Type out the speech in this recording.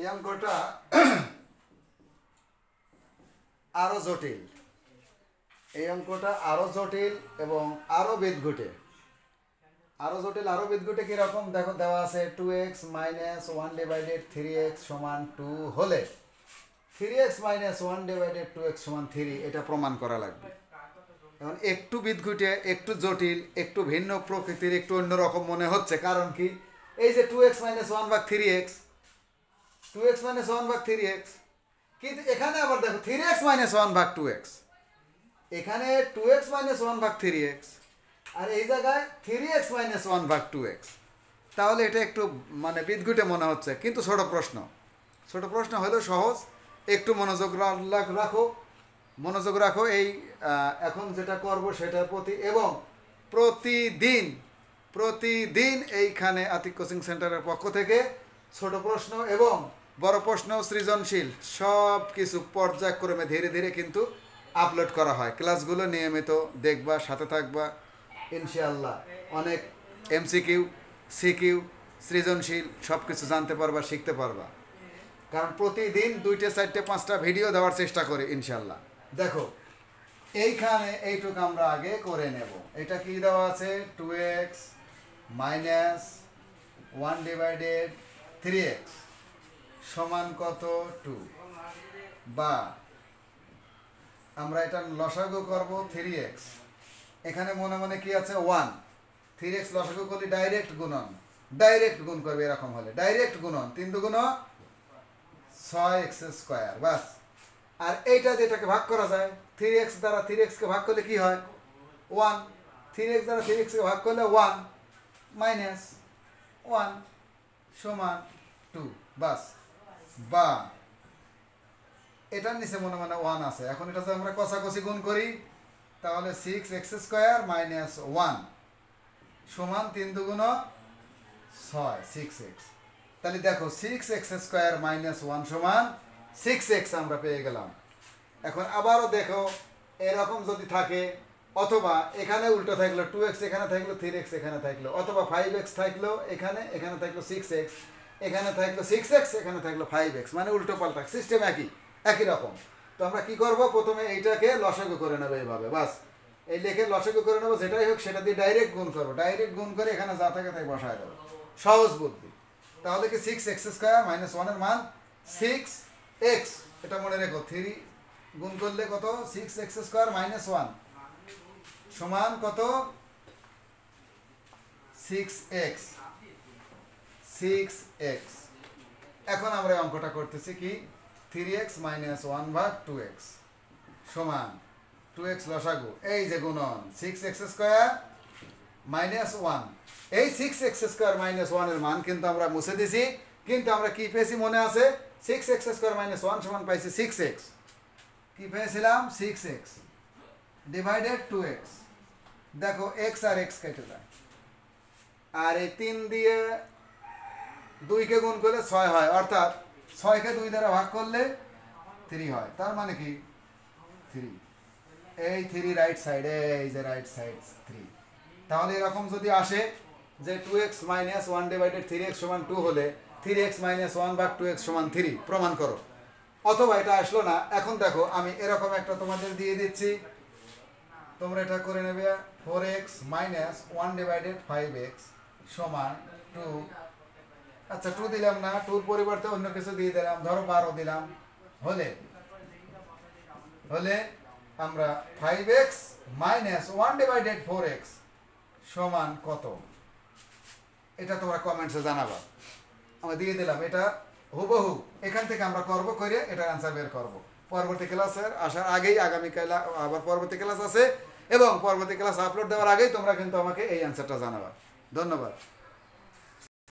এই অঙ্কটা আরো জটিল। এই অঙ্কটা আরো জটিল এবং আরো বিদঘুটে। আরো জটিল আরো বিদঘুটে কিরকম দেখো, দেওয়া আছে 2x মাইনাস 1 ডিভাইডেড 3x সমান 2 হলে 3x মাইনাস 1 ডিভাইডেড 2x সমান 3, এটা প্রমাণ করা লাগবে। এখন একটু বিদঘুটে, একটু জটিল, একটু ভিন্ন প্রকৃতির, একটু অন্যরকম মনে হচ্ছে। কারণ কি, এই যে 2x মাইনাস 1 ভাগ 3x, 2x মাইনাস 1 ভাগ 3x, কিন্তু এখানে আবার দেখো 3x মাইনাস 1 ভাগ 2x, এখানে 2x মাইনাস 1 ভাগ 3x, আর এই জায়গায় 3x মাইনাস 1 ভাগ 2x। তাহলে এটা একটু মানে বিদঘুটে মনে হচ্ছে, কিন্তু ছোট প্রশ্ন হলেও সহজ। একটু মনোযোগ রাখো এই এখন যেটা করব সেটার প্রতি, এবং প্রতিদিন এইখানে আতিক কোচিং সেন্টারের পক্ষ থেকে ছোট প্রশ্ন এবং বড় প্রশ্ন, সৃজনশীল সব কিছু পর্যায়ক্রমে ধীরে ধীরে কিন্তু আপলোড করা হয়। ক্লাসগুলো নিয়মিত দেখবা, সাথে থাকবা, ইনশাআল্লাহ অনেক এমসিকিউ, সিকিউ, সৃজনশীল সব কিছু জানতে পারবা, শিখতে পারবা। কারণ প্রতিদিন 2টে 4টে 5টা ভিডিও দেওয়ার চেষ্টা করি ইনশাআল্লাহ। দেখো এইখানে এইটুকু আমরা আগে করে নেব। এটা কি দেওয়া আছে, 2x মাইনাস 1 ডিভাইডেড 3x সমান কত 2, বা আমরা এটা লসাগু করব 3x। এখানে মনে মনে কি আছে 1, 3x লসাগু করলে ডাইরেক্ট গুণ করবে। এরকম হলে ডাইরেক্ট গুণন, 3 দুগুণ 6x স্কোয়ার, বাস। আর এইটা যেটাকে ভাগ করা যায়, 3x দ্বারা 3xকে ভাগ করলে কি হয় 1, 3x দ্বারা 3xকে ভাগ করলে 1 মাইনাস 1 সমান 2, বাস। বা এটার নিচে মনে মনে 1 আছে। এখন এটা যদি আমরা কষাকষি গুণ করি তাহলে 6x স্কোয়ার মাইনাস 1 সমান 3 দুগুণ 6, 6x। তাহলে দেখো 6x স্কোয়ার মাইনাস 1 সমান 6x আমরা পেয়ে গেলাম। এখন আবারও দেখো এরকম যদি থাকে, অথবা এখানে উল্টো থাকলো 2x, এখানে থাকলো 3x, এখানে থাকলো, অথবা 5x থাকলো এখানে থাকলো 6x, এখানে থাকলো 6x, এখানে থাকলো 5x, মানে উল্টো পাল্টা সিস্টেম একই রকম। তো আমরা কি করব, প্রথমে এইটাকে লসাগু করে নেবো এইভাবে, বাস। এই লেখে লসাগু করে নেবো, যেটাই হোক সেটা দিয়ে ডাইরেক্ট গুণ করবো। ডাইরেক্ট গুণ করে এখানে যা থাকে তাই বসায় দেবো, সহজ বুদ্ধি। তাহলে কি 6x স্কোয়ার মাইনাস 1 এর মান 6x, এটা মনে রেখো। 3 গুণ করলে কত, 6x স্কোয়ার মাইনাস 1 সমান কত 6x। এখন আমরা অঙ্কটা করতেছি কি, 3x মাইনাস 1 ভাগ 2x সমান 2x লসাগু, এই যে গুণন 6x স্কোয়ার মাইনাস 1। এই 6x স্কোয়ার মাইনাস 1 এর মান কিন্তু আমরা মুছে দিছি, কিন্তু আমরা কি পেয়েছি মনে আছে, 6x স্কোয়ার মাইনাস 1 সমান পাইছি 6x। কি পেয়েছিলাম 6x ডিভাইডেড 2x। দেখো x আর x কেটে যায়, আর এই 3 দিয়ে 2কে গুণ করলে 6 হয়, অর্থাৎ 6কে 2 দ্বারা ভাগ করলে 3 হয়। তার মানে কি 3, এই 3 রাইট সাইড, এই যে রাইট সাইড 3। তাহলে এরকম যদি আসে যে 2x মাইনাস 1 ডিভাইডেড 3x সমান 2 হলে 3x মাইনাস 1 ভাগ 2x সমান 3 প্রমাণ করো। অথবা এটা আসলো না, এখন দেখো আমি এরকম একটা তোমাদের দিয়ে দিচ্ছি, তোমরা এটা করে নেবে। 4x মাইনাস 1 ডিভাইডেড 5x সমান 2। আচ্ছা 2 দিলাম না, 2 পরিবর্তে অন্য কিছু দিয়ে দিলাম, ধরো 12 দিলাম। হলে আমরা 5x মাইনাস 1 ডিভাইডেড 4x সমান কত, এটা তোমরা কমেন্টসে জানাবা। আমরা দিয়ে দিলাম, এটা হুবহু এখান থেকে আমরা করে এটার অ্যান্সার বের করব। পরবর্তী ক্লাসের আসার আগেই, আগামীকাল আবার পরবর্তী ক্লাস আছে, এবং পরবর্তী ক্লাস আপলোড দেওয়ার আগেই তোমরা কিন্তু আমাকে এই অ্যান্সারটা জানাবা। ধন্যবাদ।